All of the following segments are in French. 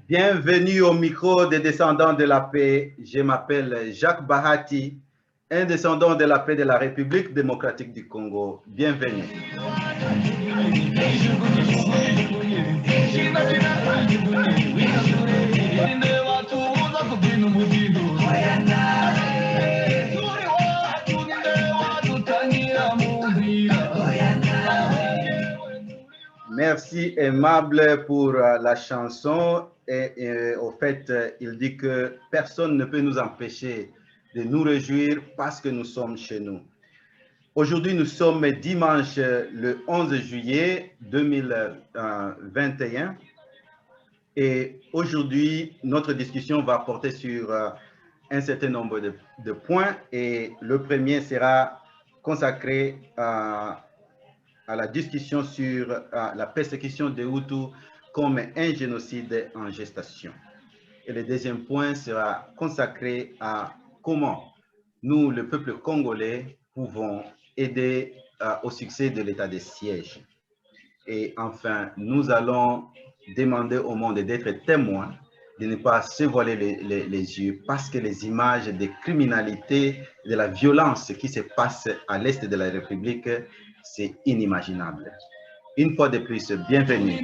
Bienvenue au micro des descendants de la paix. Je m'appelle Jacques Bahati, un descendant de la paix de la République démocratique du Congo. Bienvenue. Merci aimable pour la chanson et au fait, il dit que personne ne peut nous empêcher de nous réjouir parce que nous sommes chez nous. Aujourd'hui, nous sommes dimanche le 11 juillet 2021 et aujourd'hui, notre discussion va porter sur un certain nombre de points et le premier sera consacré à la discussion sur la persécution des Hutus comme un génocide en gestation. Et le deuxième point sera consacré à comment nous, le peuple congolais, pouvons aider au succès de l'état de siège. Et enfin, nous allons demander au monde d'être témoins, de ne pas se voiler les yeux, parce que les images de criminalité, de la violence qui se passe à l'est de la République, c'est inimaginable. Une fois de plus, bienvenue.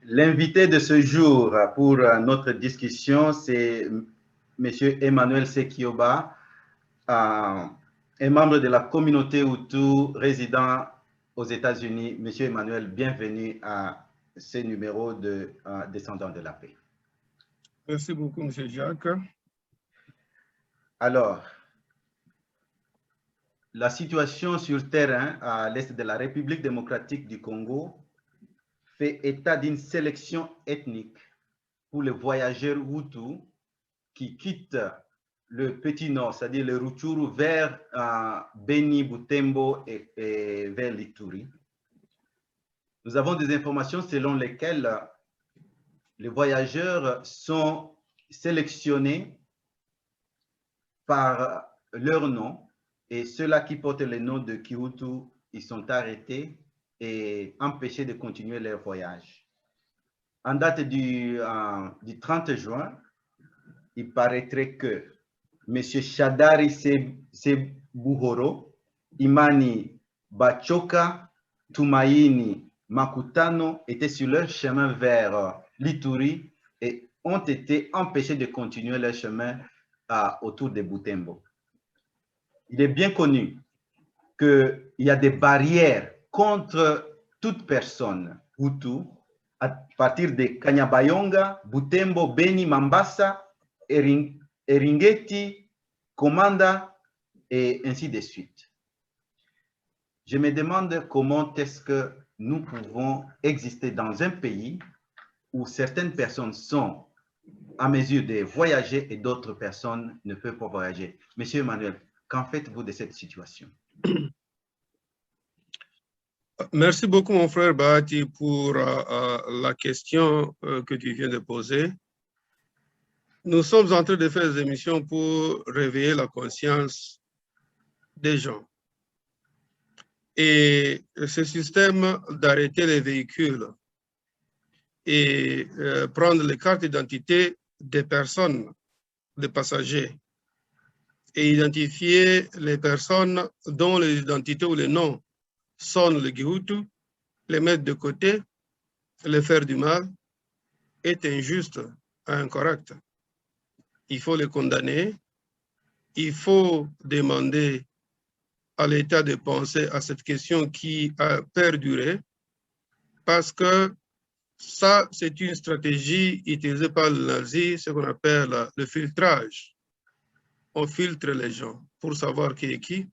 L'invité de ce jour pour notre discussion, c'est M. Emmanuel Sekioba, un membre de la communauté Hutu résident aux États-Unis. M. Emmanuel, bienvenue à ce numéro de Descendants de la paix. Merci beaucoup, M. Jacques. Alors, la situation sur terrain à l'est de la République démocratique du Congo fait état d'une sélection ethnique pour les voyageurs Hutus qui quittent le Petit Nord, c'est-à-dire le Rutshuru, vers Beni, Butembo et vers l'Ituri. Nous avons des informations selon lesquelles les voyageurs sont sélectionnés par leur nom et ceux-là qui portent le nom de Kihutu, ils sont arrêtés et empêchés de continuer leur voyage. En date du 30 juin, il paraîtrait que M. Shadari Sebuhoro, Imani Bachoka, Tumaini Makutano étaient sur leur chemin vers l'Ituri et ont été empêchés de continuer leur chemin autour de Butembo. Il est bien connu qu'il y a des barrières contre toute personne Hutu à partir de Kanyabayonga, Butembo, Beni, Mambasa, Eringeti, Komanda et ainsi de suite. Je me demande comment est-ce que nous pouvons exister dans un pays où certaines personnes sont à mesure de voyager et d'autres personnes ne peuvent pas voyager. Monsieur Emmanuel, qu'en faites-vous de cette situation? Merci beaucoup, mon frère Bahati, pour la question que tu viens de poser. Nous sommes en train de faire des émissions pour réveiller la conscience des gens. Et ce système d'arrêter les véhicules et prendre les cartes d'identité des personnes, des passagers, et identifier les personnes dont les identités ou les noms sonnent le Gihutu, les mettre de côté, les faire du mal, est injuste et incorrect. Il faut les condamner, il faut demander à l'État de penser à cette question qui a perduré, parce que ça, c'est une stratégie utilisée par le nazi, ce qu'on appelle le filtrage. On filtre les gens pour savoir qui est qui.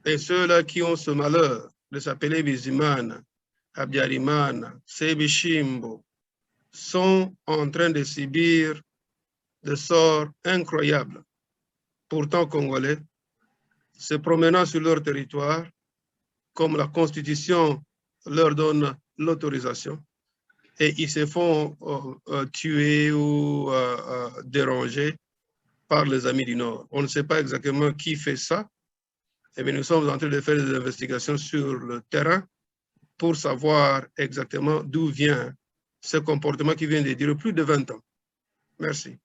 Et ceux-là qui ont ce malheur de s'appeler Bizimana, Abiyarimana, Sebishimbo, sont en train de subir des sorts incroyables. Pourtant congolais, se promenant sur leur territoire, comme la Constitution leur donne l'autorisation, et ils se font tuer ou déranger par les amis du Nord. On ne sait pas exactement qui fait ça, mais nous sommes en train de faire des investigations sur le terrain pour savoir exactement d'où vient ce comportement qui vient de durer plus de 20 ans. Merci.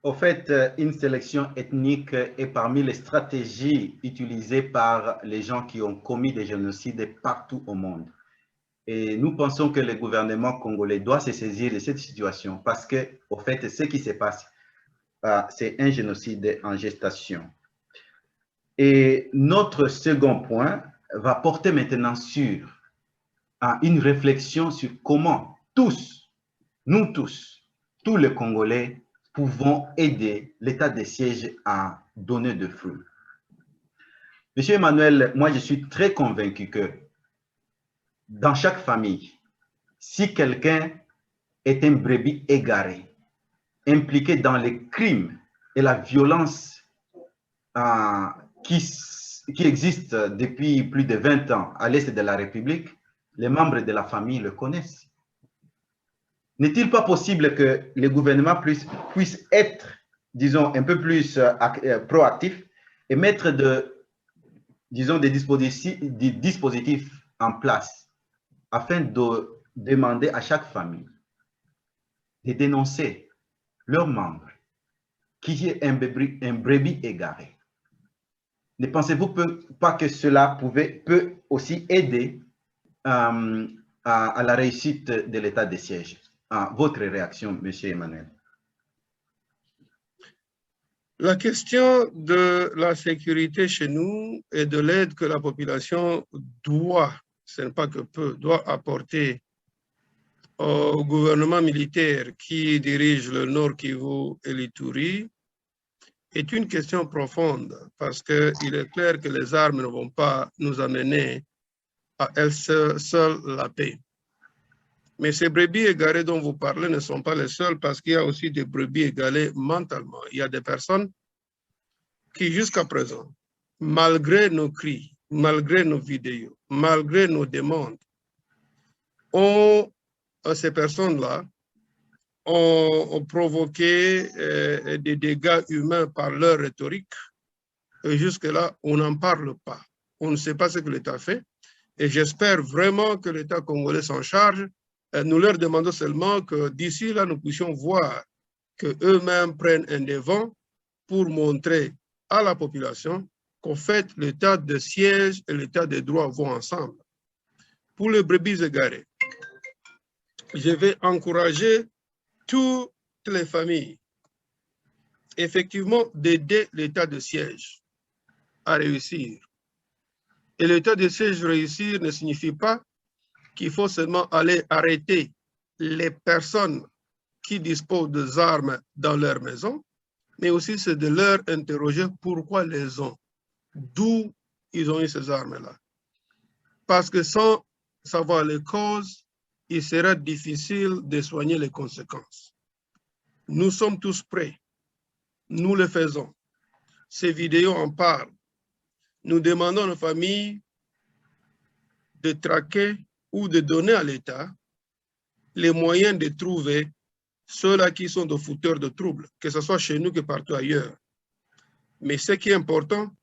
Au fait, une sélection ethnique est parmi les stratégies utilisées par les gens qui ont commis des génocides partout au monde. Et nous pensons que le gouvernement congolais doit se saisir de cette situation parce que, au fait, ce qui se passe, c'est un génocide en gestation. Et notre second point va porter maintenant sur une réflexion sur comment nous tous les Congolais, pouvons aider l'état de siège à donner de fruits. Monsieur Emmanuel, moi je suis très convaincu que dans chaque famille, si quelqu'un est un brebis égaré, impliqué dans les crimes et la violence qui existe depuis plus de 20 ans à l'est de la République, les membres de la famille le connaissent. N'est-il pas possible que le gouvernement puisse être, disons, un peu plus proactif et mettre des dispositifs en place afin de demander à chaque famille de dénoncer leurs membres qui est un brebis égaré? Ne pensez-vous pas que cela peut aussi aider à la réussite de l'état de siège? Votre réaction, M. Emmanuel? La question de la sécurité chez nous et de l'aide que la population doit, ce n'est pas que peut, doit apporter au gouvernement militaire qui dirige le Nord Kivu et l'Ituri est une question profonde parce qu'il est clair que les armes ne vont pas nous amener à elles seules la paix. Mais ces brebis égarés dont vous parlez ne sont pas les seuls parce qu'il y a aussi des brebis égarés mentalement. Il y a des personnes qui, jusqu'à présent, malgré nos cris, malgré nos vidéos, malgré nos demandes, ces personnes-là ont provoqué des dégâts humains par leur rhétorique. Et jusque-là, on n'en parle pas. On ne sait pas ce que l'État fait. Et j'espère vraiment que l'État congolais s'en charge. Nous leur demandons seulement que d'ici là, nous puissions voir qu'eux-mêmes prennent un devant pour montrer à la population qu'en fait, l'état de siège et l'état de droit vont ensemble. Pour les brebis égarés, je vais encourager toutes les familles, effectivement, d'aider l'état de siège à réussir. Et l'état de siège réussir ne signifie pas qu'il faut seulement aller arrêter les personnes qui disposent des armes dans leur maison, mais aussi c'est de leur interroger pourquoi ils les ont, d'où ils ont eu ces armes-là. Parce que sans savoir les causes, il sera difficile de soigner les conséquences. Nous sommes tous prêts, nous le faisons. Ces vidéos en parlent. Nous demandons aux familles de traquer ou de donner à l'État les moyens de trouver ceux-là qui sont des fouteurs de troubles, que ce soit chez nous que partout ailleurs. Mais ce qui est important,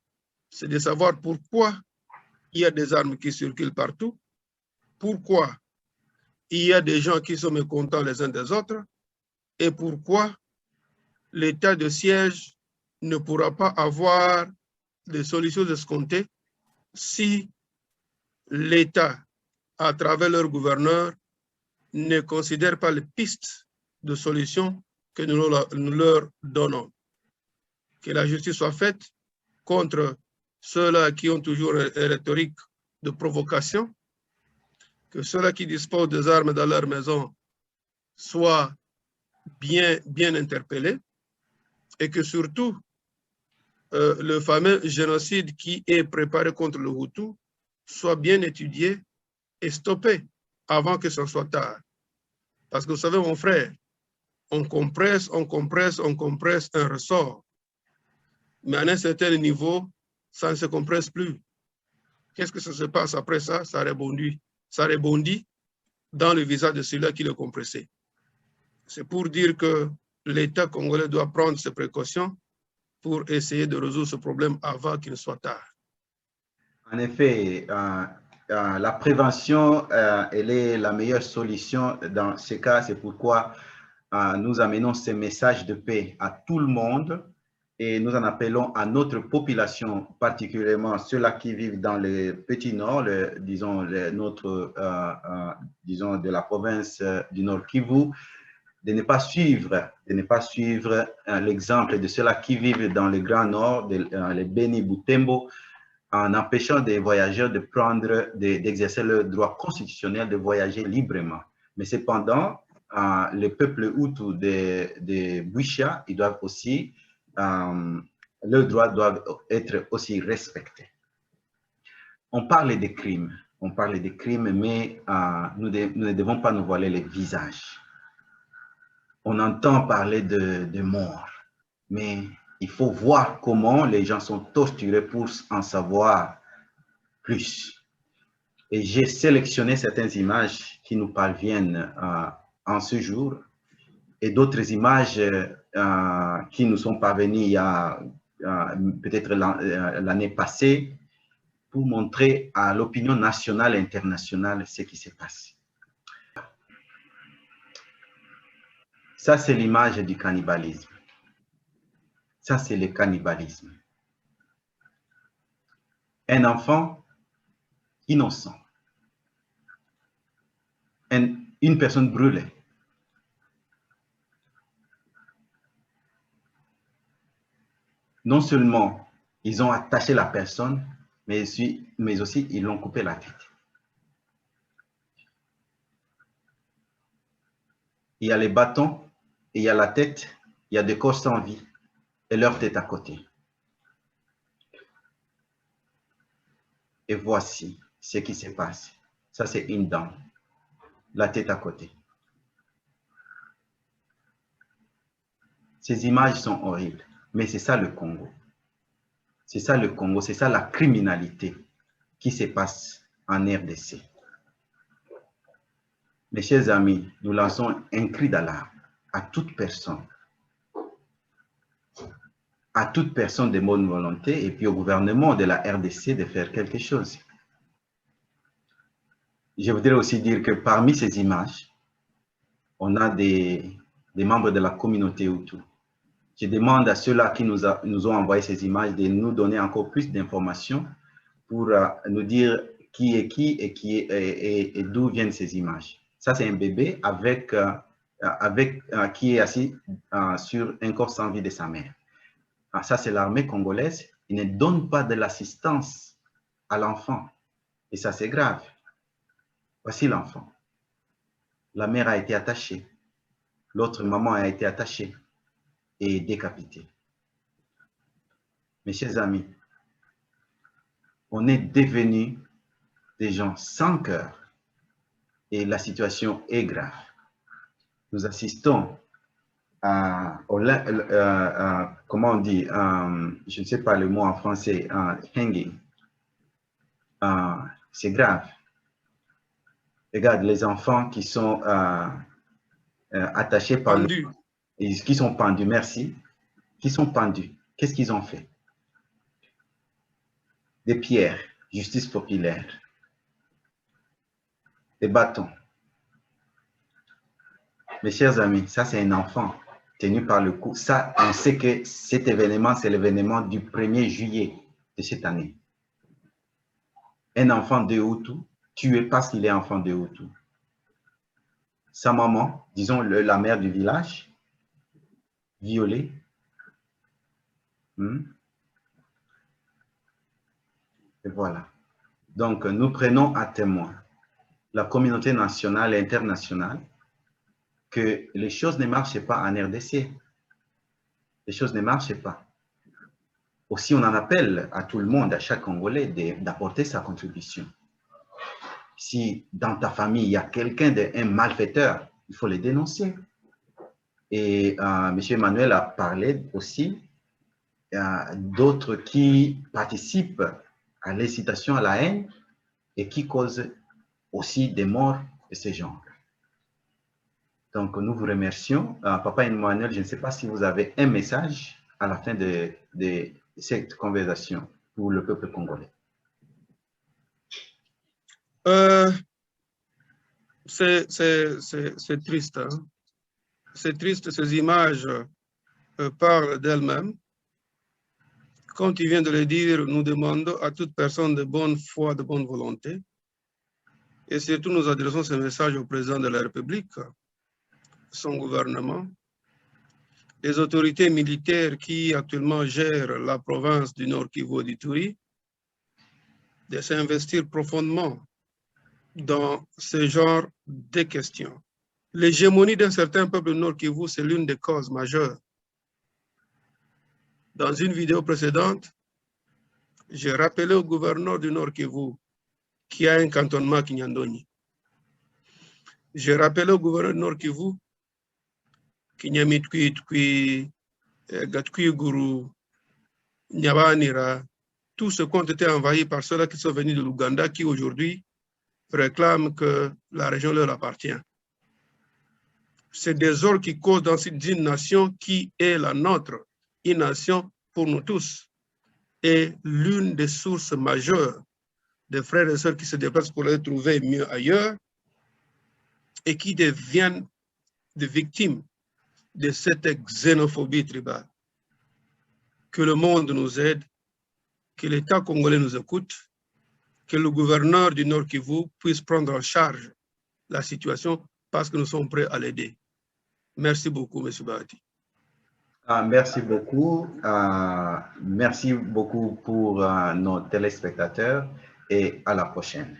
c'est de savoir pourquoi il y a des armes qui circulent partout, pourquoi il y a des gens qui sont mécontents les uns des autres, et pourquoi l'état de siège ne pourra pas avoir des solutions escomptées si l'État, à travers leur gouverneur, ne considère pas les pistes de solutions que nous leur donnons. Que la justice soit faite contre ceux-là qui ont toujours une rhétorique de provocation, que ceux-là qui disposent des armes dans leur maison soient bien interpellés, et que surtout, le fameux génocide qui est préparé contre le Hutu soit bien étudié et stoppé avant que ce soit tard. Parce que vous savez, mon frère, on compresse un ressort. Mais à un certain niveau, ça ne se compresse plus. Qu'est-ce que ça se passe après ça? Ça rebondit dans le visage de celui-là qui le compressait. C'est pour dire que l'État congolais doit prendre ses précautions pour essayer de résoudre ce problème avant qu'il ne soit tard. En effet, la prévention, elle est la meilleure solution dans ce cas. C'est pourquoi nous amenons ces messages de paix à tout le monde et nous en appelons à notre population, particulièrement ceux-là qui vivent dans le petit nord, disons de la province du Nord Kivu, de ne pas suivre l'exemple de ceux-là qui vivent dans le Grand Nord, les Beni Butembo, en empêchant des voyageurs d'exercer leur droit constitutionnel de voyager librement. Mais cependant, le peuple Hutu de Buisha, ils doivent aussi, leurs droits doivent être aussi respectés. On parle des crimes, mais nous ne devons pas nous voiler les visages. On entend parler de mort, mais il faut voir comment les gens sont torturés pour en savoir plus. Et j'ai sélectionné certaines images qui nous parviennent en ce jour et d'autres images qui nous sont parvenues il y a peut-être l'année passée pour montrer à l'opinion nationale et internationale ce qui se passe. Ça, c'est l'image du cannibalisme. Ça, c'est le cannibalisme. Un enfant innocent. Une personne brûlée. Non seulement ils ont attaché la personne, mais aussi ils l'ont coupé la tête. Il y a les bâtons, et il y a la tête, il y a des corps sans vie et leur tête à côté. Et voici ce qui se passe. Ça, c'est une dent, la tête à côté. Ces images sont horribles, mais c'est ça le Congo. C'est ça le Congo, c'est ça la criminalité qui se passe en RDC. Mes chers amis, nous lançons un cri d'alarme à toute personne de bonne volonté et puis au gouvernement de la RDC de faire quelque chose. Je voudrais aussi dire que parmi ces images, on a des membres de la communauté Hutu. Je demande à ceux-là qui nous ont envoyé ces images de nous donner encore plus d'informations pour nous dire qui est qui et d'où viennent ces images. Ça, c'est un bébé qui est assis sur un corps sans vie de sa mère. Ça, c'est l'armée congolaise. Il ne donne pas de l'assistance à l'enfant. Et ça, c'est grave. Voici l'enfant. La mère a été attachée. L'autre maman a été attachée et décapitée. Mes chers amis, on est devenus des gens sans cœur et la situation est grave. Nous assistons comment on dit, je ne sais pas le mot en français, hanging. C'est grave. Regarde les enfants qui sont attachés par pendus. Qui sont pendus, merci. Qui sont pendus. Qu'est-ce qu'ils ont fait? Des pierres, justice populaire. Des bâtons. Mes chers amis, ça c'est un enfant tenu par le cou. Ça, on sait que cet événement, c'est l'événement du 1er juillet de cette année. Un enfant de Hutu tué parce qu'il est enfant de Hutu. Sa maman, disons la mère du village, violée. Et voilà. Donc, nous prenons à témoin la communauté nationale et internationale que les choses ne marchent pas en RDC. Les choses ne marchent pas. Aussi, on en appelle à tout le monde, à chaque Congolais, d'apporter sa contribution. Si dans ta famille, il y a quelqu'un un malfaiteur, il faut le dénoncer. Et M. Emmanuel a parlé aussi d'autres qui participent à l'incitation à la haine et qui causent aussi des morts de ce genre. Donc, nous vous remercions. Papa Emmanuel, je ne sais pas si vous avez un message à la fin de cette conversation pour le peuple congolais. C'est triste. Hein? C'est triste, ces images parlent d'elles-mêmes. Comme tu viens de le dire, nous demandons à toute personne de bonne foi, de bonne volonté, et surtout nous adressons ce message au président de la République, son gouvernement, les autorités militaires qui actuellement gèrent la province du Nord Kivu et d'Ituri, de s'investir profondément dans ce genre de questions. L'hégémonie d'un certain peuple du Nord Kivu, c'est l'une des causes majeures. Dans une vidéo précédente, j'ai rappelé au gouverneur du Nord Kivu qui a un cantonnement à Kinyandoni. J'ai rappelé au gouverneur du Nord Kivu Kinyamitkuitui, Gatkuiguru, Nyabanira, tous ceux qui ont été envahis par ceux-là qui sont venus de l'Ouganda, qui aujourd'hui réclament que la région leur appartient. C'est des ordres qui causent dans une nation qui est la nôtre, une nation pour nous tous, et l'une des sources majeures des frères et sœurs qui se déplacent pour les trouver mieux ailleurs et qui deviennent des victimes de cette xénophobie tribale. Que le monde nous aide, que l'État congolais nous écoute, que le gouverneur du Nord Kivu puisse prendre en charge la situation parce que nous sommes prêts à l'aider. Merci beaucoup, M. Bahati. Merci beaucoup. Merci beaucoup pour nos téléspectateurs et à la prochaine.